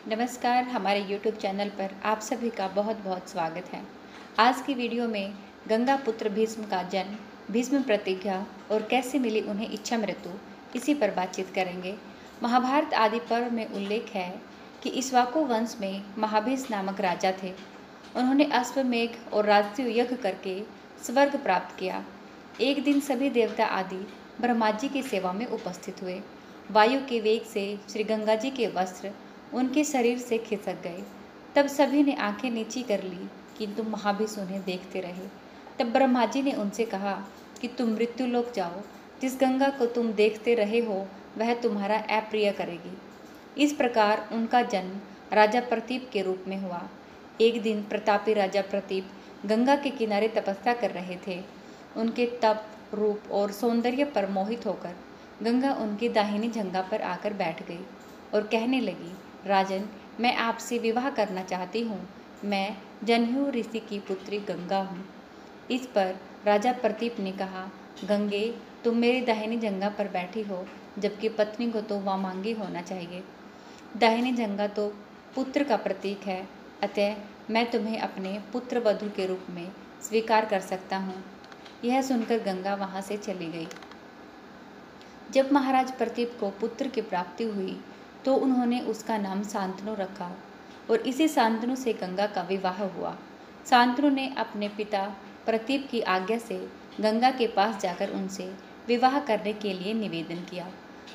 नमस्कार, हमारे YouTube channel पर आप सभी का बहुत बहुत स्वागत है। आज की वीडियो में गंगा पुत्र भीष्म का जन्म, भीष्म प्रतिज्ञा और कैसे मिली उन्हें इच्छा मृत्यु, इसी पर बातचीत करेंगे। महाभारत आदि पर्व में उल्लेख है कि इक्ष्वाकु वंश में महाभीष नामक राजा थे। उन्होंने अश्वमेघ और राजसूय यज्ञ करके स्वर्ग प्राप्त किया। एक दिन सभी देवता आदि ब्रह्मा जी की सेवा में उपस्थित हुए। वायु के वेग से श्री गंगा जी के वस्त्र उनके शरीर से खिसक गए। तब सभी ने आंखें नीची कर ली, किंतु महाभीष उन्हें देखते रहे। तब ब्रह्मा जी ने उनसे कहा कि तुम मृत्यु लोक जाओ। जिस गंगा को तुम देखते रहे हो वह तुम्हारा अप्रिय करेगी। इस प्रकार उनका जन्म राजा प्रतीप के रूप में हुआ। एक दिन प्रतापी राजा प्रतीप गंगा के किनारे तपस्या कर रहे थे। उनके तप, रूप और सौंदर्य पर मोहित होकर गंगा उनकी दाहिनी जंघा पर आकर बैठ गई और कहने लगी, राजन, मैं आपसे विवाह करना चाहती हूँ। मैं जनेऊ ऋषि की पुत्री गंगा हूँ। इस पर राजा प्रतीप ने कहा, गंगे, तुम मेरी दाहिनी जंघा पर बैठी हो, जबकि पत्नी को तो वामांगी होना चाहिए। दाहिनी जंघा तो पुत्र का प्रतीक है, अतः मैं तुम्हें अपने पुत्र वधू के रूप में स्वीकार कर सकता हूँ। यह सुनकर गंगा वहाँ से चली गई। जब महाराज प्रतीप को पुत्र की प्राप्ति हुई तो उन्होंने उसका नाम शांतनु रखा और इसी शांतनु से गंगा का विवाह हुआ। शांतनु ने अपने पिता प्रतीप की आज्ञा से गंगा के पास जाकर उनसे विवाह करने के लिए निवेदन किया।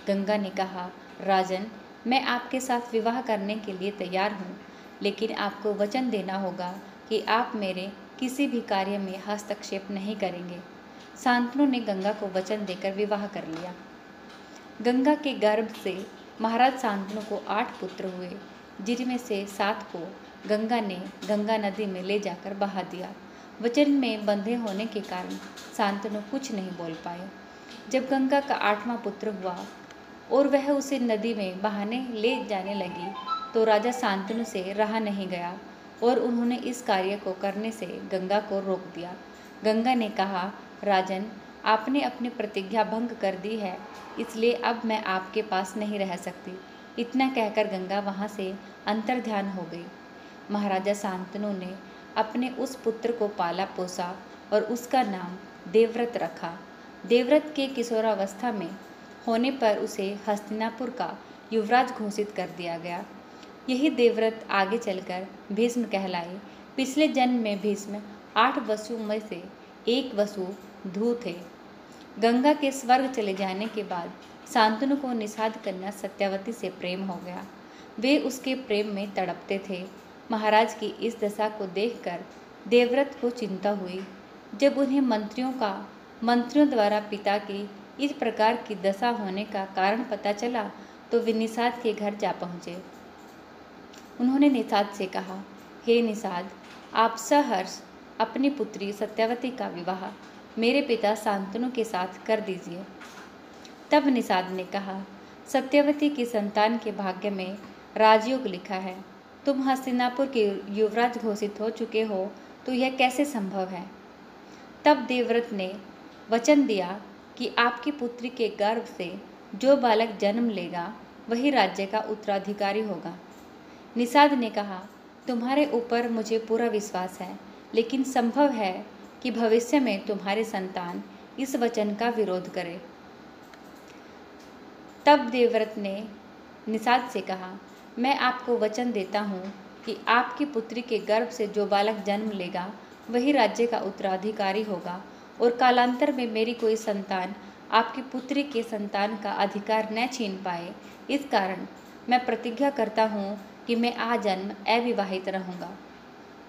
गंगा ने कहा, राजन, मैं आपके साथ विवाह करने के लिए तैयार हूँ, लेकिन आपको वचन देना होगा कि आप मेरे किसी भी कार्य में हस्तक्षेप नहीं करेंगे। शांतनु ने गंगा को वचन देकर विवाह कर लिया। गंगा के गर्भ से महाराज शांतनु को 8 पुत्र हुए, जिनमें से 7 को गंगा ने गंगा नदी में ले जाकर बहा दिया। वचन में बंधे होने के कारण शांतनु कुछ नहीं बोल पाए। जब गंगा का 8वां पुत्र हुआ और वह उसे नदी में बहाने ले जाने लगी तो राजा शांतनु से रहा नहीं गया और उन्होंने इस कार्य को करने से गंगा को रोक दिया। गंगा ने कहा, राजन, आपने अपनी प्रतिज्ञा भंग कर दी है, इसलिए अब मैं आपके पास नहीं रह सकती। इतना कहकर गंगा वहाँ से अंतर्ध्यान हो गई। महाराजा शांतनु ने अपने उस पुत्र को पाला पोसा और उसका नाम देवव्रत रखा। देवव्रत के किशोरावस्था में होने पर उसे हस्तिनापुर का युवराज घोषित कर दिया गया। यही देवव्रत आगे चलकर भीष्म कहलाए। पिछले जन्म में भीष्म 8 वसु में से एक वसु ध्रुव थे। गंगा के स्वर्ग चले जाने के बाद शांतनु को निषाद कन्या सत्यवती से प्रेम हो गया। वे उसके प्रेम में तड़पते थे। महाराज की इस दशा को देखकर देवव्रत को चिंता हुई। जब उन्हें मंत्रियों द्वारा पिता की इस प्रकार की दशा होने का कारण पता चला तो वे निषाद के घर जा पहुँचे। उन्होंने निषाद से कहा, हे निषाद, आप सहर्ष अपनी पुत्री सत्यवती का विवाह मेरे पिता शांतनु के साथ कर दीजिए। तब निषाद ने कहा, सत्यवती की संतान के भाग्य में राजयोग लिखा है। तुम हस्तिनापुर के युवराज घोषित हो चुके हो, तो यह कैसे संभव है? तब देवव्रत ने वचन दिया कि आपकी पुत्री के गर्भ से जो बालक जन्म लेगा वही राज्य का उत्तराधिकारी होगा। निषाद ने कहा, तुम्हारे ऊपर मुझे पूरा विश्वास है, लेकिन संभव है कि भविष्य में तुम्हारे संतान इस वचन का विरोध करे। तब देवव्रत ने निषाद से कहा, मैं आपको वचन देता हूँ कि आपकी पुत्री के गर्भ से जो बालक जन्म लेगा वही राज्य का उत्तराधिकारी होगा और कालांतर में मेरी कोई संतान आपकी पुत्री के संतान का अधिकार न छीन पाए। इस कारण मैं प्रतिज्ञा करता हूँ कि मैं आजन्म अविवाहित रहूँगा।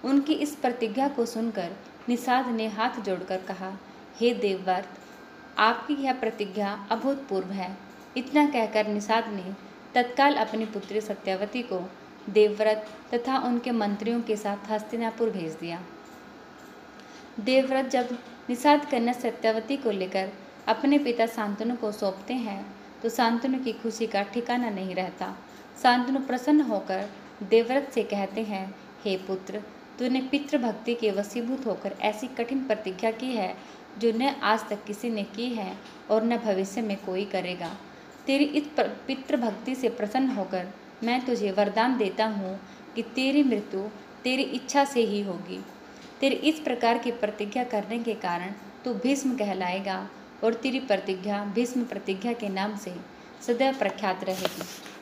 उनकी इस प्रतिज्ञा को सुनकर निषाद ने हाथ जोड़कर कहा, हे देवव्रत, आपकी यह प्रतिज्ञा अभूतपूर्व है। इतना कहकर निषाद ने तत्काल अपनी पुत्री सत्यवती को देवव्रत तथा उनके मंत्रियों के साथ हस्तिनापुर भेज दिया। देवव्रत जब निषाद कन्या सत्यवती को लेकर अपने पिता शांतनु को सौंपते हैं तो शांतनु की खुशी का ठिकाना नहीं रहता। शांतनु प्रसन्न होकर देवव्रत से कहते हैं, हे पुत्र, तूने पितृभक्ति के वशीभूत होकर ऐसी कठिन प्रतिज्ञा की है जो न आज तक किसी ने की है और न भविष्य में कोई करेगा। तेरी इस पितृभक्ति से प्रसन्न होकर मैं तुझे वरदान देता हूँ कि तेरी मृत्यु तेरी इच्छा से ही होगी। तेरी इस प्रकार की प्रतिज्ञा करने के कारण तू भीष्म कहलाएगा और तेरी प्रतिज्ञा भीष्म प्रतिज्ञा के नाम से सदैव प्रख्यात रहेगी।